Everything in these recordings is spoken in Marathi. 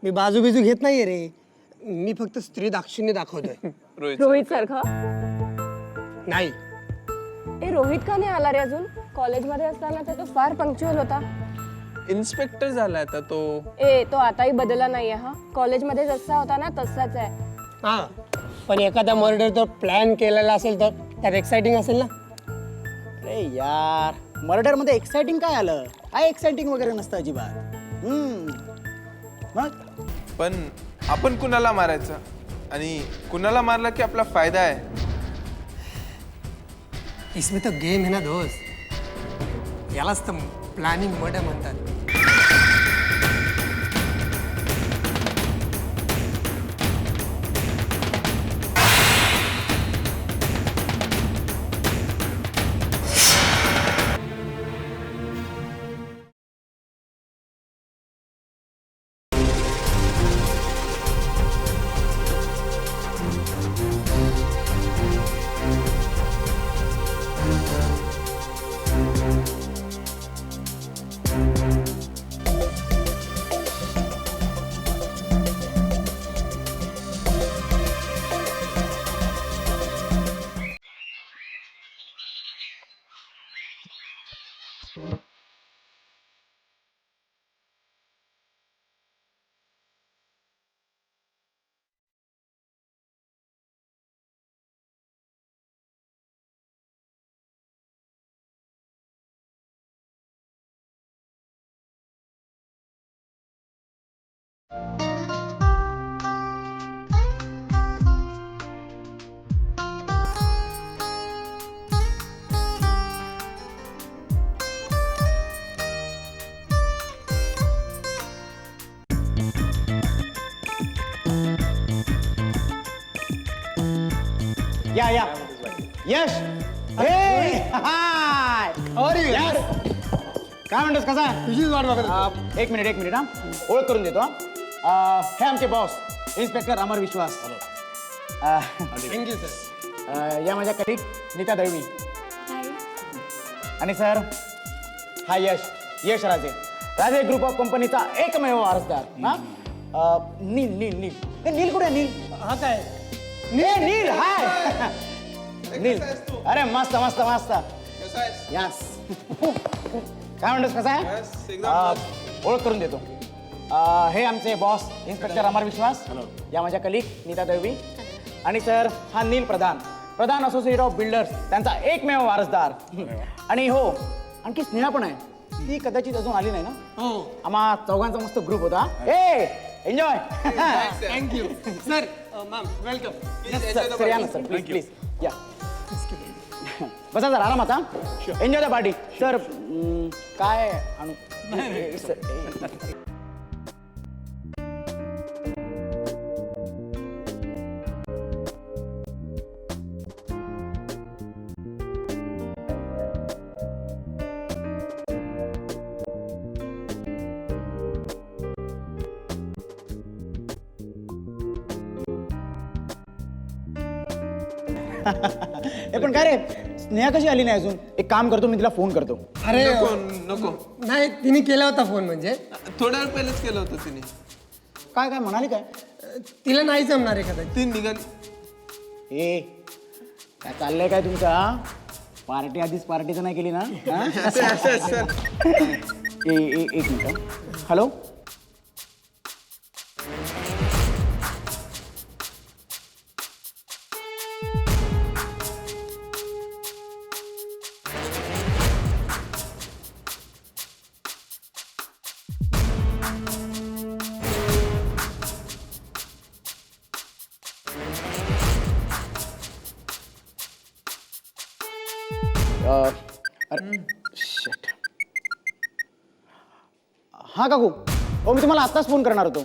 मी बाजू बिजू घेत नाहीये रे, मी फक्त स्त्री दाक्षिण्य दाखवतोय. रोहित सारखा नाही रोहित का नाही आला रे अजून? कॉलेजमध्ये असताना तर तो फार पंक्च्युअल होता. इन्स्पेक्टर झाला आता तो. तो आताही बदलला नाहीये. हा, कॉलेजमध्ये जसा होता ना तसाच आहे. हा, पण एखादा मर्डर तर प्लॅन केलेला असेल तर त्यात एक्साइटिंग असेल ना. अरे यार, मर्डर मध्ये एक्साइटिंग काय आलं? काय एक्साइटिंग वगैरे नसतं अजिबात. मग पण आपण कुणाला मारायचं आणि कुणाला मारला की आपला फायदा आहे? इसमें तो गेम है ना दोस्त, यालाच तर प्लॅनिंग मर्डर म्हणतात. या यश, हाय यस, काय म्हणतोस? कसा तुझीच वाट बघत. एक मिनिट हा, ओळख करून देतो. हे आमचे boss inspector Amar Vishwas. Thank you sir. या माझ्या कलिग नीता दळवी. आणि सर, हा यश राजे ग्रुप ऑफ कंपनीचा एकमेव वारसदार. नील कुठे? नील हा काय? नील हाय. नील, अरे मस्त यस. काय म्हणतोस? कसा आहे? ओळख करून देतो. हे आमचे बॉस इन्स्पेक्टर अमर विश्वास. या माझ्या कलिग नीता दळवी. आणि सर, हा नील प्रधान असोसिएट ऑफ बिल्डर्स, त्यांचा एकमेव वारसदार. आणि हो, आणखी स्नेहा पण आहे. ती कदाचित अजून आली नाही ना. हो, आम्हा चौघांचा मस्त ग्रुप होता. Enjoy. Thank you sir. Ma'am welcome. Sir या ना सर, प्लीज या. बसा जरा आरामात. Enjoy the party. सर, काय आणू? हे पण काय रे, स्नेहा कशी आली नाही अजून? एक काम करतो, मी तिला फोन करतो. अरे नको नको, नाही, तिने केला होता फोन. म्हणजे थोड्या वेळ पहिलेच केलं होतं तिने. काय काय म्हणाली काय? तिला नाही जमणार आहे कदाचित. ती निघाली. ए काय चाललंय काय तुमचा? पार्टी आधीच पार्टीचं नाही केली ना? हा? असं एक मिनिट. हॅलो. अरे शिट. हां काकू, हो मी तुम्हाला आत्ताच फोन करणार होतो.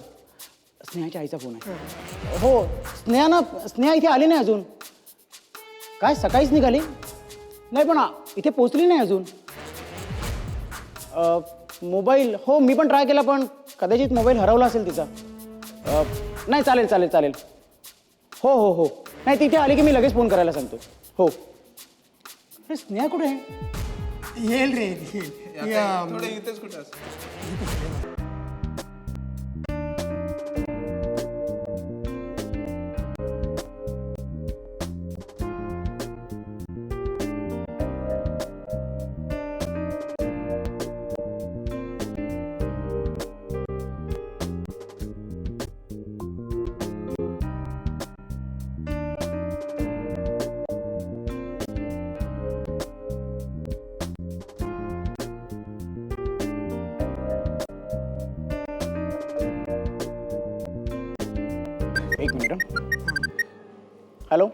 स्नेहाच्या आईचा फोन आहे. हो, स्नेहा इथे आली नाही अजून. काय सकाळीच निघाली? नाही पण इथे पोचली नाही अजून. मोबाईल, हो मी पण ट्राय केला पण कदाचित मोबाईल हरवला असेल तिचा. नाही चालेल चालेल चालेल. हो हो हो, नाही तिथे आली की मी लगेच फोन करायला सांगतो. हो. अरे स्नेहा कुठे आहे? येईल रे, येईल. थोडं इथेच कुठं असं. एक मिनिट. हॅलो.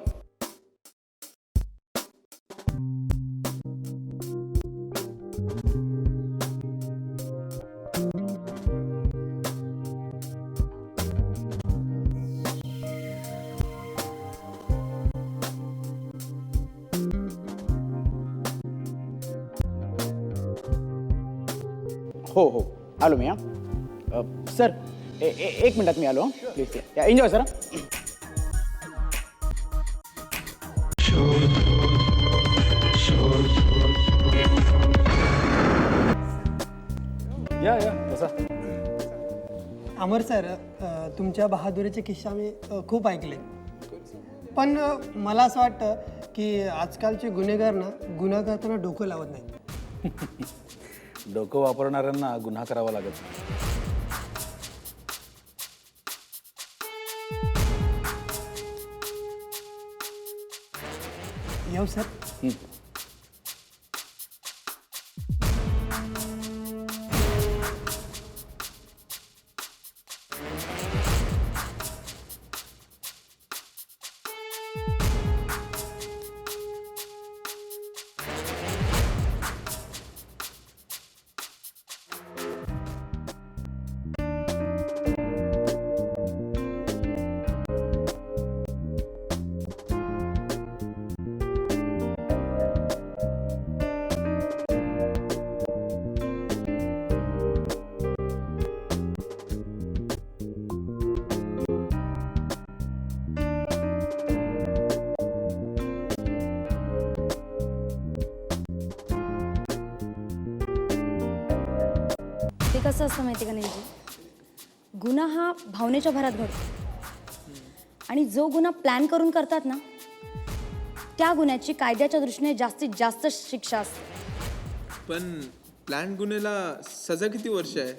हो हो, आलो मी. सर एक मिनिटात मी आलो. Please enjoy sir. या बसा. अमर सर, तुमच्या बहादुरीचे किस्से आम्ही खूप ऐकले. पण मला असं वाटतं की आजकालचे गुन्हेगार ना गुन्हा करताना डोकं लावत नाही. डोकं वापरणाऱ्यांना गुन्हा करावा लागत नाही. येऊ सर. ते कसं असतं माहिती का नेमकी? गुन्हा हा भावनेच्या भरात घडतो आणि जो गुन्हा प्लॅन करून करतात ना त्या गुन्ह्याची कायद्याच्या दृष्टीने जास्तीत जास्त शिक्षा असते. पण प्लॅन गुन्ह्याला सजा किती वर्ष आहे?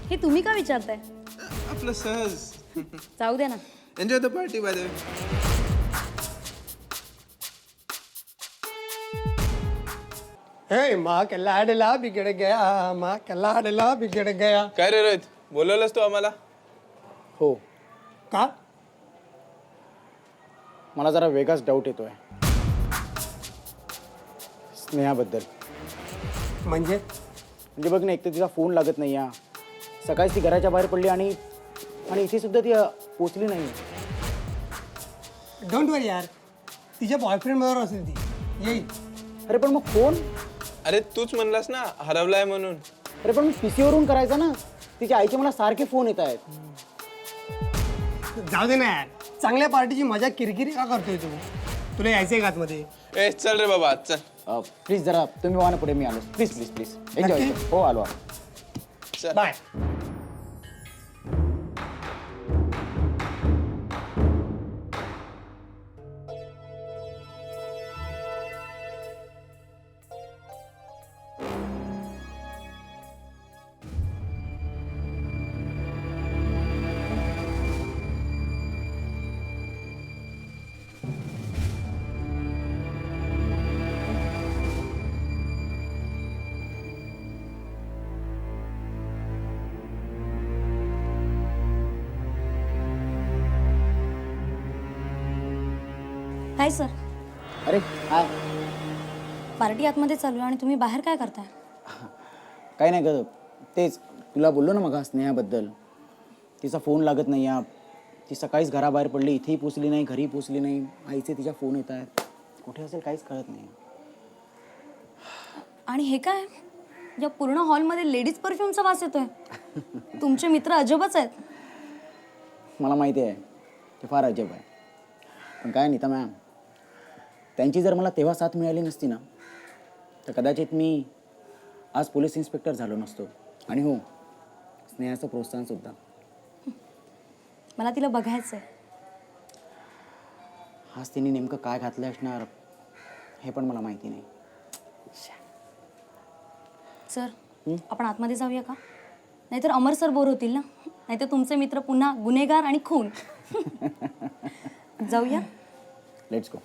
हे तुम्ही का विचारताय? आपलं सहज. जाऊ दे ना. Enjoy the party by the way. हे माँ का लाडला बिगड़ गया, माँ का लाडला बिगड़ गया. काय रे रोहित, बोलवलंस तू आम्हाला? हो, का? मला जरा वेगळाच डाऊट येतोय स्नेहाबद्दल. म्हणजे बघ ना, एक तर तिचा फोन लागत नाही. सकाळीच ती घराच्या बाहेर पडली आणि इथे सुद्धा ती पोचली नाही. डोंट वरी यार, तिच्या बॉयफ्रेंड बरोबर असेल ती, येईल. अरे पण मग फोन? अरे तूच म्हणलास ना हरवलाय म्हणून. अरे पण PC वरून करायचा ना. तिच्या आईचे मला सारखे फोन येत आहेत. जाऊ दे ना यार, चांगल्या पार्टीची मजा किरकिरी का करतोय तू? तुला यायचंय का आतमध्ये? ए चल रे बाबा चल. प्लीज जरा तुम्ही वाहन पुढे, मी आलो. Please please please enjoy. नक्की? हो आलो. चल. बाय. काय सर, अरे हाय. पार्टी आतमध्ये चालू आहे आणि तुम्ही बाहेर काय करताय? काही नाही ग, तेच तुला बोललो ना मग स्नेहाबद्दल. तिचा फोन लागत नाही या. ती सकाळीच घराबाहेर पडली, इथेही पोचली नाही, घरी पोचली नाही. आईचे तिच्या फोन येत आहेत. कुठे असेल काहीच कळत नाही. आणि हे काय, या पूर्ण हॉलमध्ये लेडीज परफ्यूमचा वास येतोय. तुमचे मित्र अजबच आहेत. मला माहिती आहे ते फार अजब आहे. पण काय नीता मॅम, त्यांची जर मला तेव्हा साथ मिळाली नसती ना, तर कदाचित मी आज पोलीस इन्स्पेक्टर झालो नसतो. आणि हो, स्नेहाचं प्रोत्साहनसुद्धा. मला तिला बघायचं आहे. आज तिने नेमकं काय घातलं असणार हे पण मला माहिती नाही. सर, आपण आतमध्ये जाऊया का? नाहीतर अमर सर बोर होतील ना. नाहीतर तुमचे मित्र पुन्हा गुन्हेगार आणि खून. जाऊया. Let's go.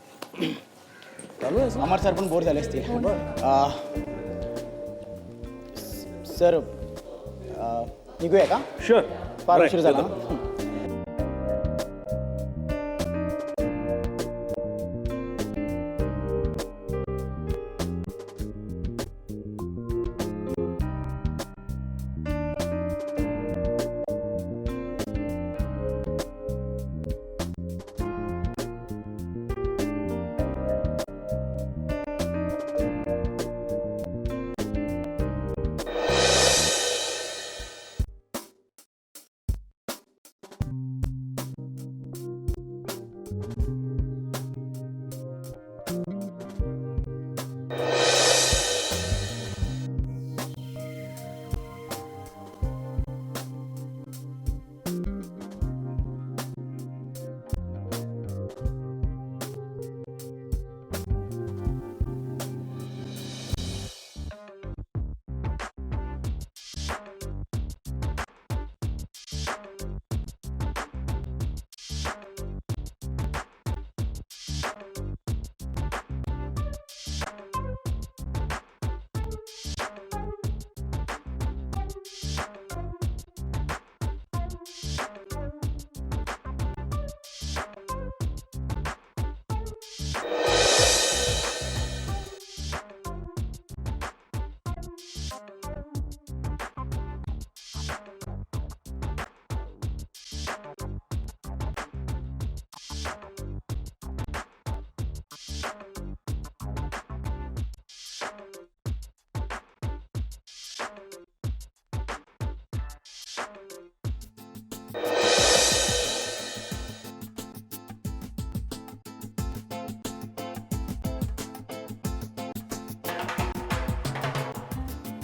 अमर सर पण बोर झाले असतील. सर निघूया का? शुअर. फार उशीर झाला ना.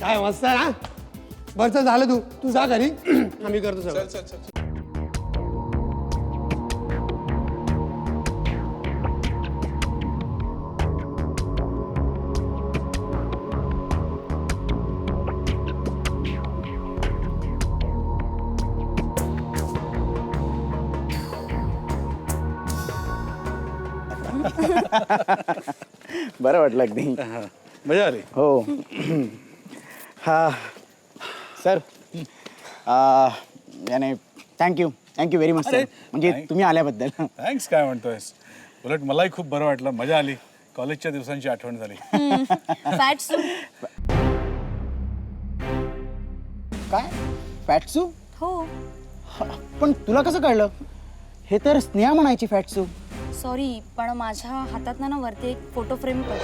काय मस्त आहे ना. बरं चल, झालं. तू जा घरी. आम्ही करतो सगळं. चल चल चल. बरं वाटलं अगदी. मजा आली. हो. हा सर, याने थँक्यू व्हेरी मच सर. म्हणजे तुम्ही आल्याबद्दल. थँक्स काय म्हणतोयस. उलट मलाही खूप बरं वाटलं, मजा आली. कॉलेजच्या दिवसांची आठवण झाली. Fat soup. काय फॅटसू? हो. पण तुला कसं कळलं? हे तर स्नेहा म्हणायची फॅटसू. सॉरी, पण माझ्या हातात ना वरती एक फोटो फ्रेम कर.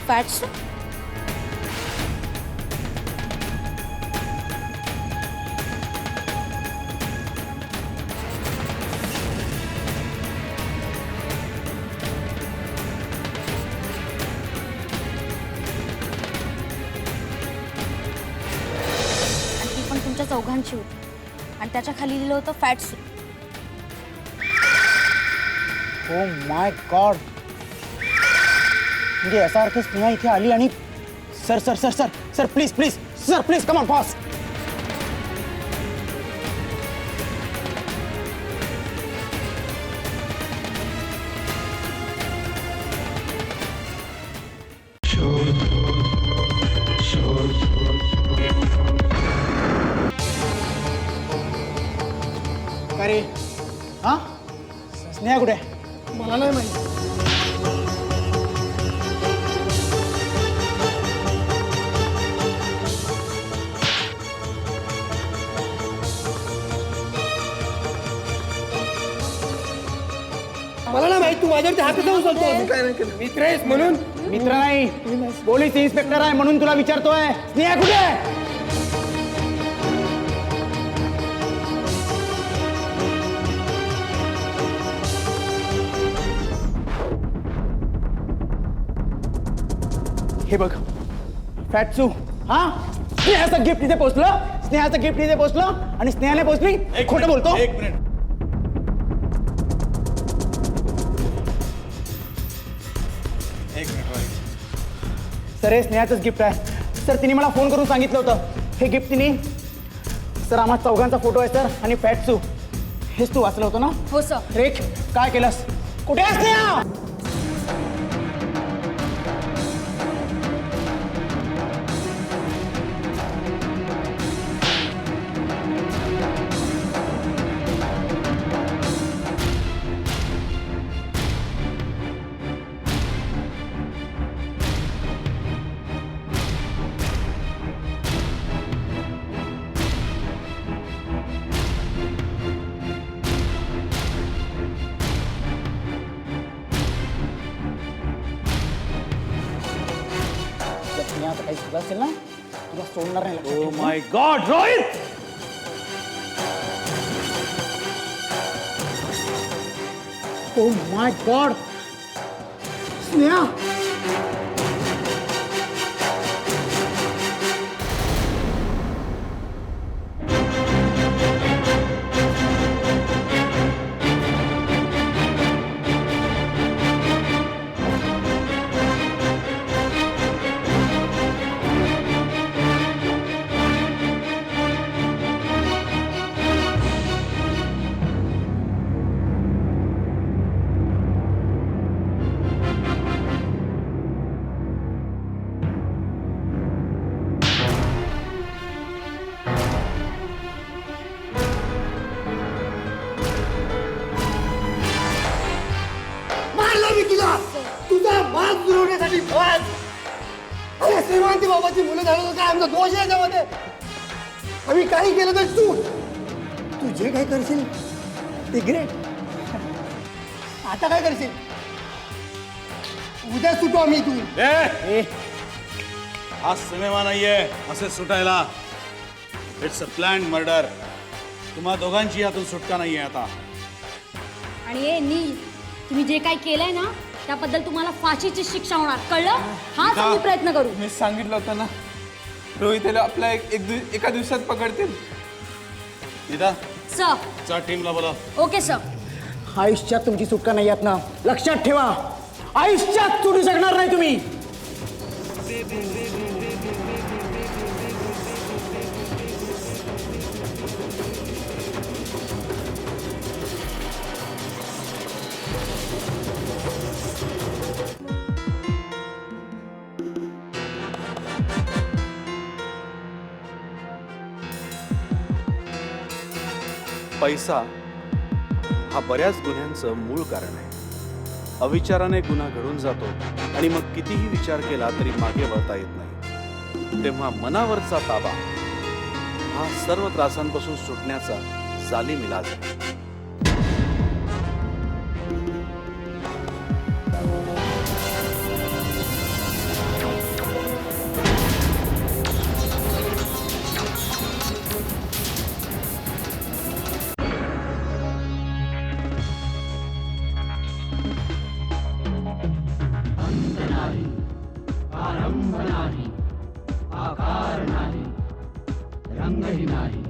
फॅट्स. ती पण तुमच्या चौघांची होती आणि त्याच्या खाली लिहिलं होतं फॅट्स. ओ माय गॉड, म्हणजे याचा अर्थ स्नेहा इथे आली आणि sir sir sir sir sir please please sir please come on fast. अरे हा स्नेहा कुठे आहे? मला नाही माहिती. मला नाही माहित तू माझ्यावरती हात कसा उचलतो. मित्र आहेस म्हणून. मित्र नाही, पोलीस इन्स्पेक्टर आहे म्हणून तुला विचारतोय. स्नेहा कुठे आहे? हे बघ फॅटसू. हा स्नेहाचं गिफ्ट इथे पोहोचलं, स्नेहाचं गिफ्ट इथे पोहोचलं आणि स्नेहाने पोहोचली. खोटं बोलतो. एक मिनिट. सर हे स्नेहाचंच गिफ्ट आहे. सर तिने मला फोन करून सांगितलं होतं हे गिफ्ट तिने. सर आम्हा चौघांचा फोटो आहे सर आणि फॅटसू. हेच तू वाचलं होतं ना? हो सर. रेख काय केलंस? कुठे आहेस स्नेहा? स्नेहाचं काही सुद्धा असेल ना तुला सोडणार नाही. Oh my God Rohit, oh my God Sneha. मारलं मी तुला. तुझा माग दुरवण्यासाठी आवाज. अरे श्रीमंती बाबाची मुलं झालं काय आमचा दोष आहे त्यामध्ये. आम्ही काही केलं तर तू जे काही करशील ते ग्रेट. आता काय करशील? उद्या सुटू आम्ही तू. ए हा सिनेमा नाहीये असे सुटायला. It's a plan murder. तुम्हा दोघांची यातून सुटका नाहीये आता. आणि ए नील, तुम्ही जे काही केलंय ना त्याबद्दल तुम्हाला फाशीची शिक्षा होणार, कळलं? हाच आम्ही प्रयत्न करू. मी सांगितलं होतं ना रोहितला आपल्या एका दिवसात पकडतील. निदा सर. चा टीमला बोला. Okay sir. आयुष्यात तुमची सुटका नाही आहेत ना, लक्षात ठेवा. आयुष्यात सुटू शकणार नाही तुम्ही. पैसा हा बऱ्याच गुन्ह्यांचं मूळ कारण आहे. अविचाराने गुन्हा घडून जातो आणि मग कितीही विचार केला तरी मागे वळता येत नाही. तेव्हा मनावरचा ताबा हा सर्व त्रासांपासून सुटण्याचा जालिम इलाज आहे. रंगही नाही